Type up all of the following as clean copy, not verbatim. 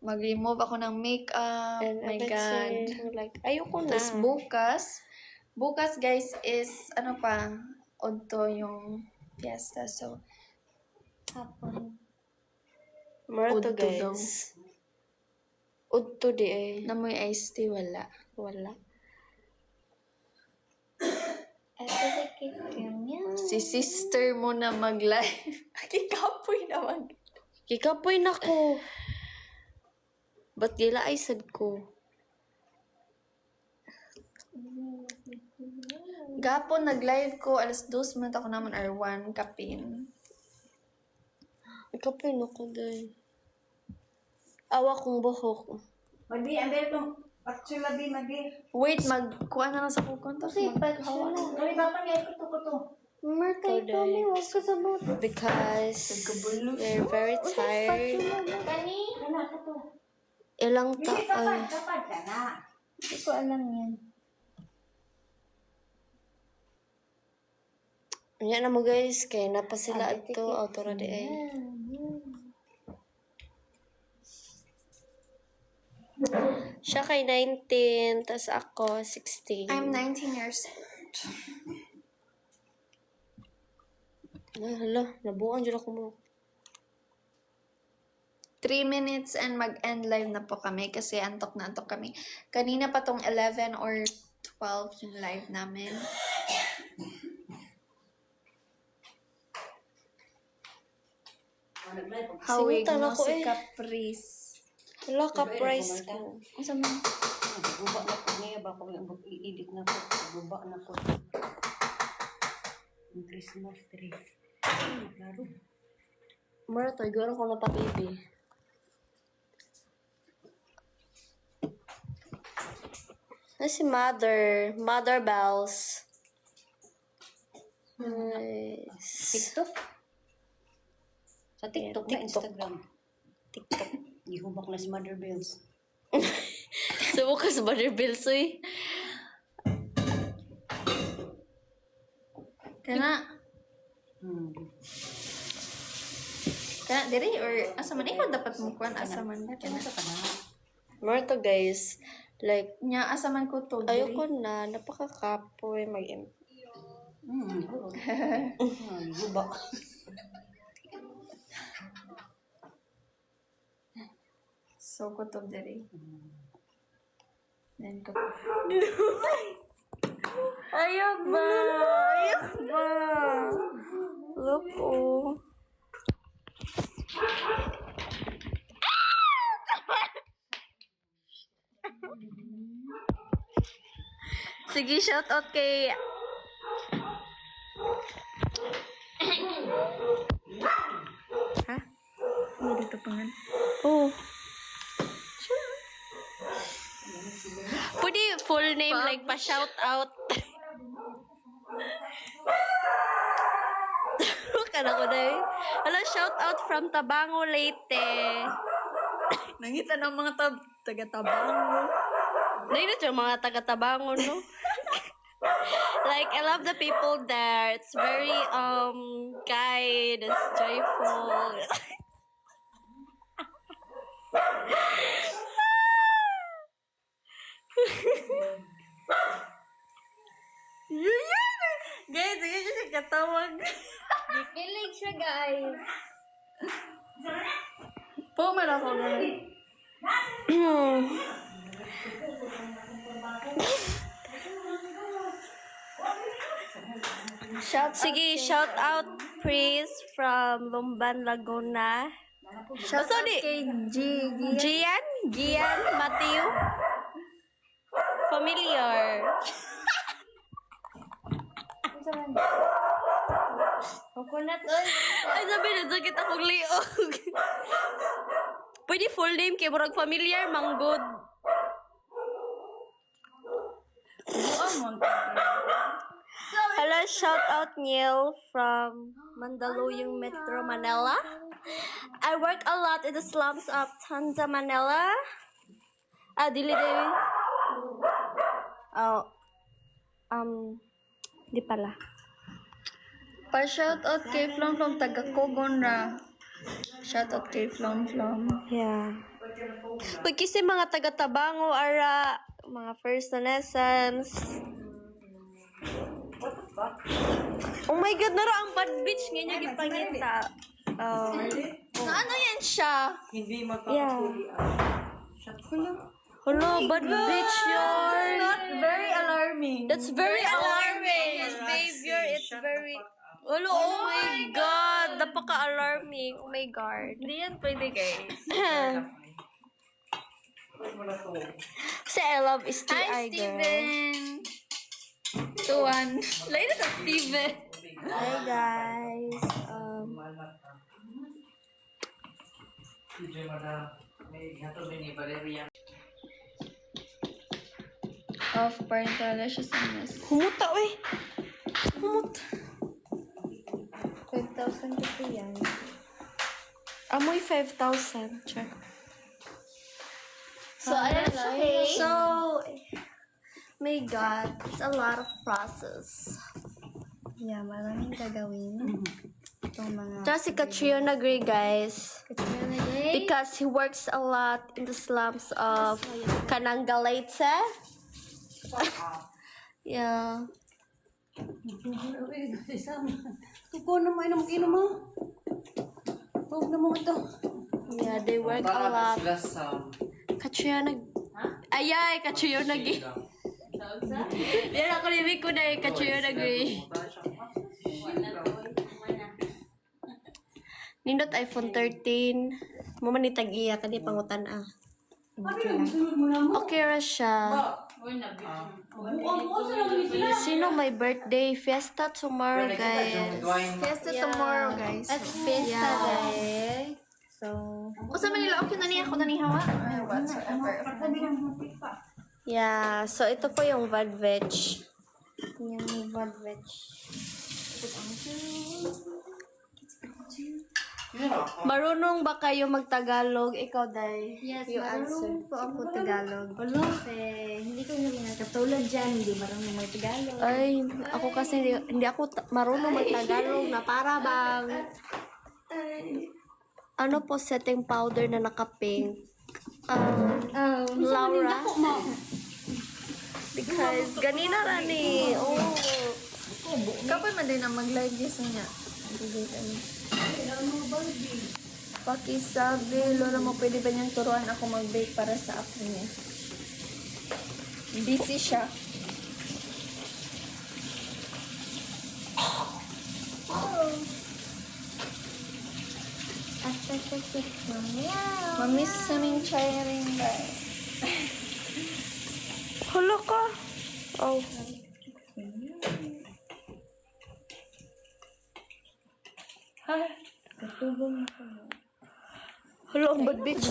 mag-remove ako ng makeup. And My God. like, ayoko na. Tapos bukas guys is, Odto yung fiesta. So, hapon. Marato Udto daw. guys. Udto di eh. Namoy iced tea, wala. Wala. Si sister mo na mag-live. Kikapoy na Kikapoy na ko. Ba't gila ay sad ko? Gapon nag-live ko, alas 2 man ako naman or 1 kapin. Kikapoy na ko dahil. Awa kong buhok. Madi, andel kong patsula bi, madi. Wait, magkuha na lang sa kukon. Tapos maghawa na. Kali ba pa niya ito? Markay kami, wag ka sa buhok. Because we're very tired. Kani? Kana ka to. Ilang Hindi taon. kapad ka na. Hindi ko alam yan. Yan na mo guys, kaya na pa sila ito, autora di ay. Siya kay 19, tas ako 16. I'm 19 years. Ay, hala, nabuang dyan ako mo. 3 minutes and mag-end live na po kami kasi antok na antok kami. Kanina pa tong 11 or 12 yung live namin. Hawig Singutan mo ako si eh. Caprice. Hala, ka-price ko. Asa man? Guba na ko niya ba kung i-edit na ko. Guba na ko. Ang Christmas tree. Klaro. Mara, tayo ko na pa, baby. Ay, si Mother. Mother Bells. Nice. TikTok? Sa TikTok na TikTok. Instagram. TikTok. Ihubak na si Mother Bells. Subukan sa Mother Bells, uy. Kana, diri or asa man? Ikaw dapat mo kuhan asa man. Kana sa kana. Mara to, guys. Like, Nya, asa man ko to, diri. ayoko na. Napakakapoy. Guba. So, ko to, diri. Then ko. Ayaw ba? Ayaw ba? Look, oh. Sige, shout out kay... Ha? Ano dito pangan? Oh. Pwede full name like pa-shout out. Kana ko na eh. Hello, shout out from Tabango, Leyte. Nangita ng mga taga-Tabango. Nainis yung mga taga-Tabango, no? Like, I love the people there. It's very, kind. It's joyful. Guys, sige siya katawag. Kilig siya, guys. Puman ako ngayon. Sige, shout out Pris from Lumban, Laguna. Shout out kay Gian Matthew. Familiar. Coconut oil. Ay, sabi na, sakit akong liog. Pwede full name kay murag familiar, manggod. Hello, shout out Neil from Mandaluyong, Metro Manila. I work a lot in the slums of Tanza, Manila. Dili. Oh, di pala. Pa-shout out kay Flom taga Kogon ra. Shoutout kay Flom Flom. Yeah. Pag kasi mga taga-Tabango, ara, mga First Renaissance. Oh my God, naro ang bad bitch ngayon yung ipangita. Na ano yan siya? Yeah. Hello, bad bitch yun. Not very alarming. That's very alarming. His behavior, it's very... Hello, oh my God. Napaka-alarming. Oh my God. Hindi yan pwede, guys. Kasi I love Steve Hi, Iger. Steven! Tuan. Lain na sa Steven. Hi, guys. Off parental siya sa mas. Humuta, we. Humut. 5,000 kasi yan. Amoy 5,000. Check. So, ayan guys. So, my God, it's a lot of process. Yeah, maraming gagawin. Itong mga... Tsaka si Catriona Gray, guys. Katrina Day. Because he works a lot in the slums of Cananga Leyte. Yeah. Tuko na mo, inom mo. Huwag na mo ito. Yeah, they work a lot. Catriona... Ayay, Catriona Gray. Yan ako nibig ko na Catriona Gray. Nindot iPhone 13. Mamanitag iya kani pangutan ah. Okay ra siya. Sino may birthday? Fiesta tomorrow, guys. Fiesta tomorrow, guys. At fiesta day. So, usa man nila okay na niya ako na ni Hawa. Whatsoever. Yeah, so ito po yung vad veg. Yung bad veg. Marunong ba kayo magtagalog? Ikaw, Day. Yes, You answer. marunong po ako Tagalog. Kasi hindi ko nga katulad dyan, hindi marunong mag-Tagalog. Ay, ako kasi hindi ako marunong magtagalog na para bang ano po setting powder na naka-pink. Laura. Because ganina ra ni. Oh. Kapag man din ang mag-live yes niya. Pakisabi, Lola mo pwede ba niyang turuan ako mag-bake para sa apo niya? Busy siya. Mamiss sa aming chiring guys. Hala ka. Oh. Hala, ang bad bitch.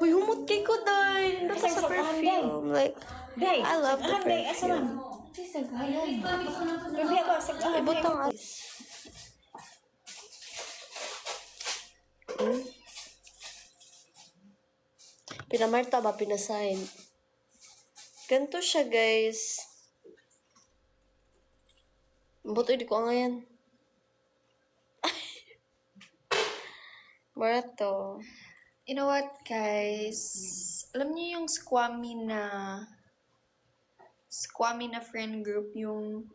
Uy, humot kay ko, Day. Nandun ka sa perfume. Like, I love the perfume. Ibutang ice. Pinamarta ba? Pinasign? Ganito siya, guys. Buto, hindi ko ngayon. Marato. You know what, guys? Alam niyo yung squammy na friend group, yung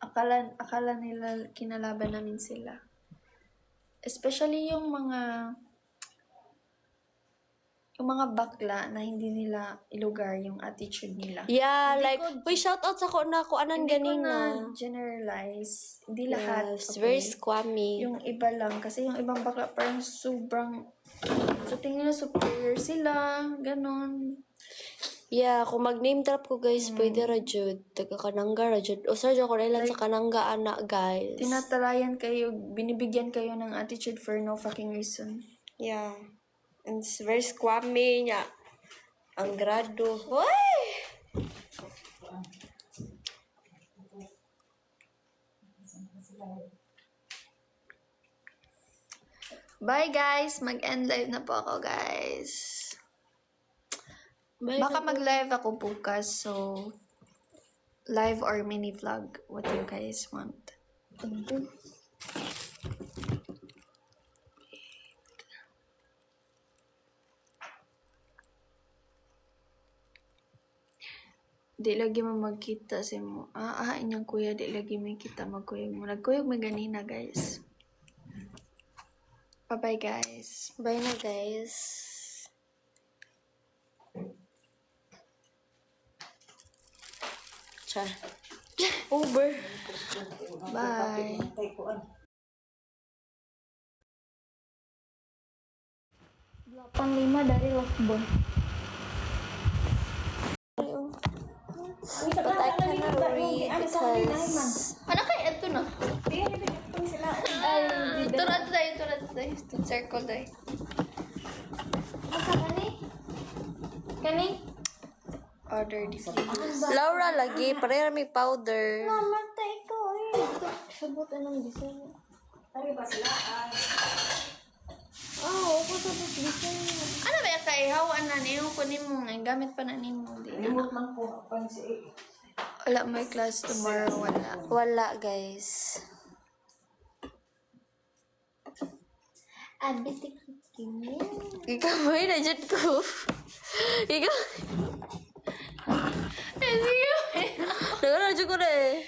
akala nila kinalaban namin sila. Especially yung mga bakla na hindi nila ilugar yung attitude nila. Yeah, Hindi like, uy, shout out sa ko na anan Hindi ko ganina. na generalize. Hindi lahat. Yes, okay? very squammy. Yung iba lang. Kasi yung ibang bakla parang sobrang sa tingin nila superior sila. Ganon. Yeah, kung mag-name drop ko, guys, pwede ra jud. Taga Kananga ra jud. O sir, ko lang sa Kananga, anak, guys. Tinatalayan kayo, binibigyan kayo ng attitude for no fucking reason. Yeah. And it's very squammy niya. Ang grado. Hoy! Bye guys! Mag-end live na po ako guys. Bye Baka na po. mag-live ako bukas. So, live or mini vlog. What do you guys want? Di lagi mo magkita sa mo. Inyong kuya, di lagi may kita magkuyog mo. Nagkuyog may ganina, guys. Bye-bye, guys. Bye na, guys. Char. Over. Bye. Kay kuan. 85 dari Lockbon. But I cannot read because... Ano kaya ito na? Ay, turad tayo. Ito circle tayo. Asa kani? Kani? Order this. Laura lagi, pareha may powder. Mamatay ko eh. Sabot anong design. Ari ba sila? Ako sabot design. Ano ba kay hawan na niyo kunin mo nga gamit pa na nimo di. Remote man ko pan si Wala may class tomorrow wala. Wala, guys. Abitik kini. Ikaw ba na dyan ko? Ikaw. Sige. Nagana dyan ko na eh.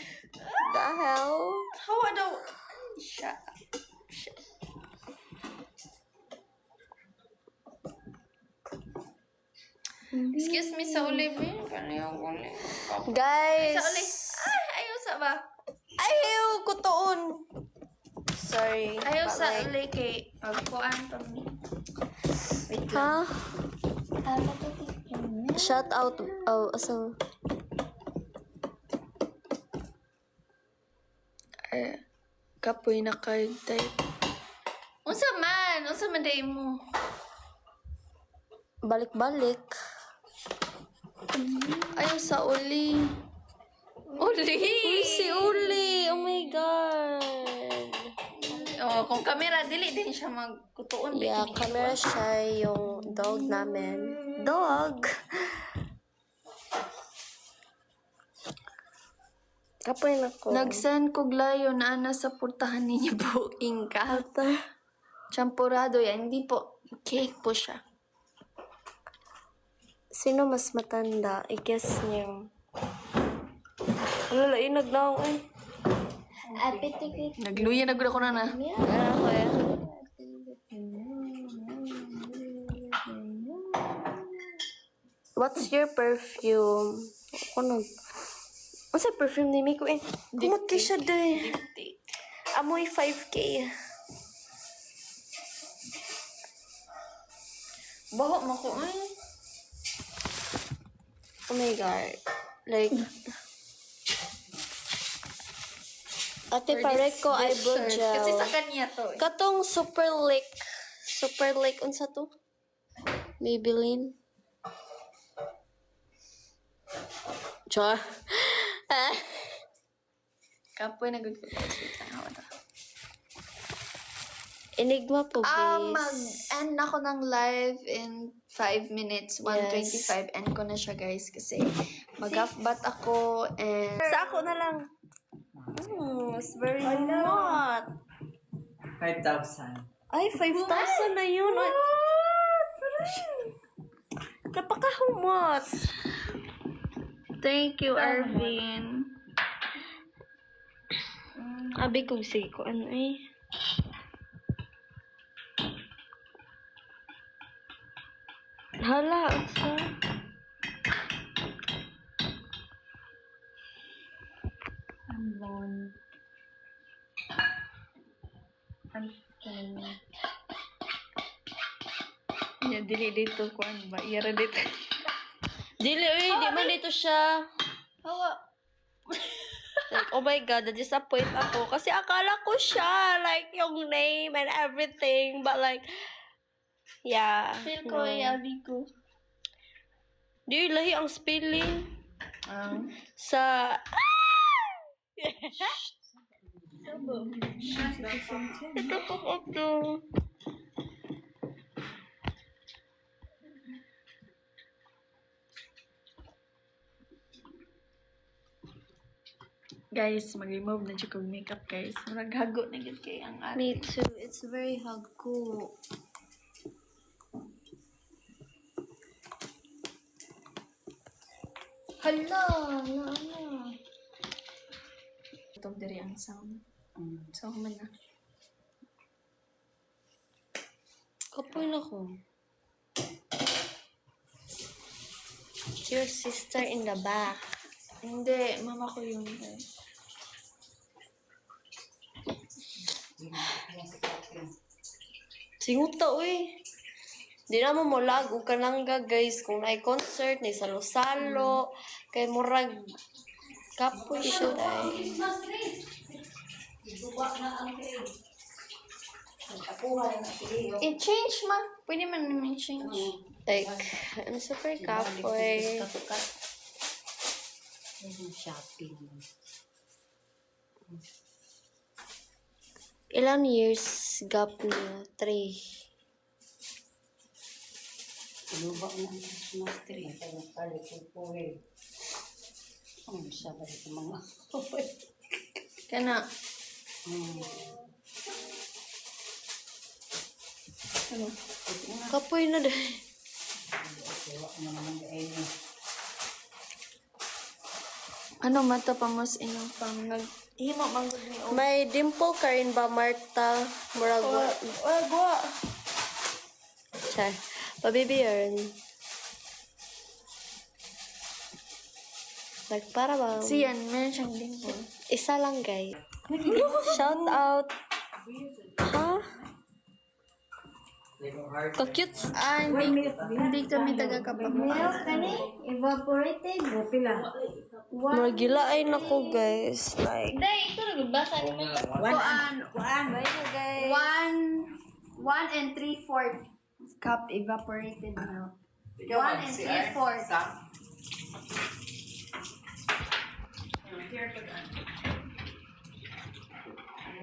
The hell? Hawa daw. Siya. Excuse me sa uli, Ben. Paano yung uli? Guys. Sa uli. Ay, ayaw sa ba? Ayaw ko toon. Sorry. Ayaw but sa like- uli kay pagkuan pa mi. Wait Ha? lang. Shout out. Oh, so. Kapoy na card type. Unsa man day mo? Balik-balik. Ayaw sa uli. Uli! Uy, si Uli. Oh my God. Oh, kung camera, dili din siya magkutuon. Yeah, camera siya yung dog namin. Dog! Kapoy na ko. Nag-send ko glayo na sa purtahan ninyo booking ka. Ata. Champurado yan. Hindi po. Cake po siya. Sino mas matanda? I-guess niyo. Wala, naglaong eh. Nagluya na gud ako na na. Ano ko eh? What's your perfume? Ano? Ano sa perfume ni Miko eh? Kumot kay siya day. Amoy 5K. Baho mo ko ay. Oh my God. Like, Ate Parek ko eyebrow gel. Kasi sa kanya to eh. Katong Super Lick. Super Lick, unsa to? Maybelline. Char. Ah. Kapoy na gud ko. Enigma po, please. Mag-end ako ng live in 5 minutes. 1:25. End ko na siya, guys. Kasi mag-half-bat ako and... Sa ako na lang. It's very hot. 5,000. Ay, 5,000 na yun. What? Napaka-humot. Thank you, Arvin. Abi kong sige ko, ano eh. Hala, asa? Yeah, dili dito ko ano ba? Iyara dito. Dili, di man dito siya. Hawa. Like, oh my God, na-disappoint ako. Kasi akala ko siya, like, yung name and everything. But like, yeah. Feel ko, yabi ko. Di, lahi ang spelling. Sa... Ito po ito. guys, mag-remove na siya kong makeup guys. Naghago na gid kay ang ate. Me too. It's very hagko. Hala, ano. Itong diri ang sound. So, man na. Kapoy na ko. Your sister in the back. Hindi, mama ko yun guys. Singuta, uy. Di na mo mulag ug kanangga guys kung naay concert ni salo-salo kay murag kapoy siya dai. I-change ma. Pwede man naman i-change. Like, I'm super kapoy. Shopping. Ilang years gap niya? 3. Luba na ang Christmas tree. Ang sabi ko mga Kana. Kapoy na dai. Ano mata pa mas inyong pang naghimo manggod ni o. May dimple ka rin ba, Marta? Murag Gwa. Char. Pabibi yarn. Like, para ba? Siyan, meron siyang dimple. Isa lang, guys. Shout out. Ha? Ka-cute. Hindi kami taga-kapamilya. evaporated. Pila. Murag gila ay nako, guys. Like, Hindi, ito nagbasa ni Mika. Kuan. bye na, guys. 1 and 3/4 cup evaporated milk. 1 and 3/4.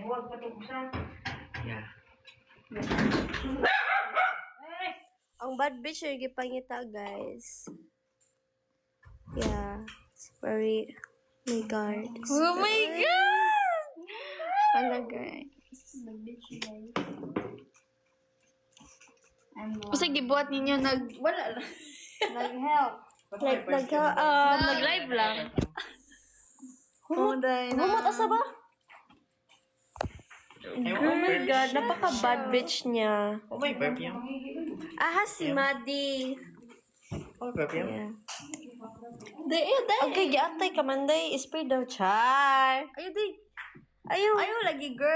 Huwag patubusan. Ang bad bitch yung gipangita, guys. Yeah. It's very... My God. Oh my God! Hala, guys. Kasi gibuhat ninyo wala lang. Nag-help. Like, Nag-live lang. Humot asa ba? Oh my God, napaka-bad bitch niya. Oh, may perfume. Aha, si Maddie. Oh, perfume. Yeah. Dai. Okay, giatay ka man, day. Spray daw, char. Ayo, di. Ayaw. Ayo, lagi, girl.